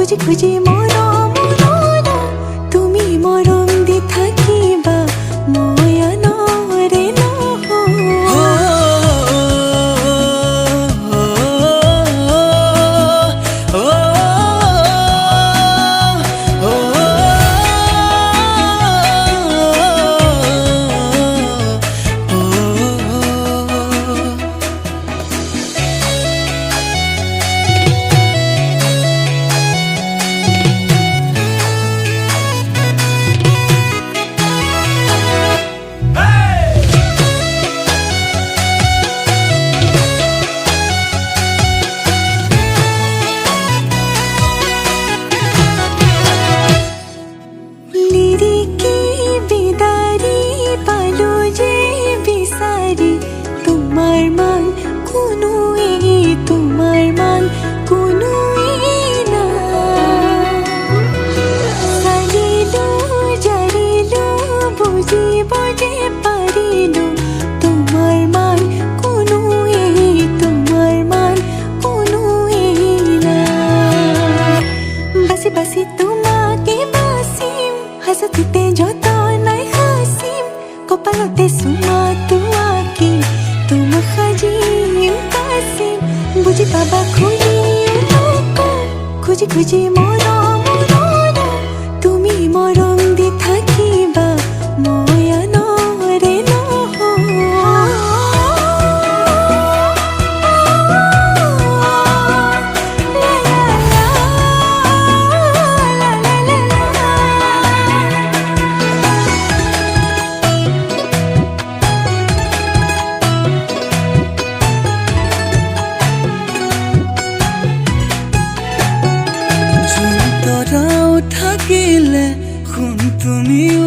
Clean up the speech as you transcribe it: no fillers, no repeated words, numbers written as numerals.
খুঁজি খুঁজি মৰম তুমি মৰম দি থাকিবা ময়নৰে বাসি তোমাকে বাসিম হাসতিতে যতনাই হাসিম কপালতে সুমা তোমাকে তোমা সাজিম কাছিম বুজি পাবা খুঁজি খুঁজি মৰম তুমি মৰম দি থাকিবা ময়নৰে থাকিলে শুন তুমিও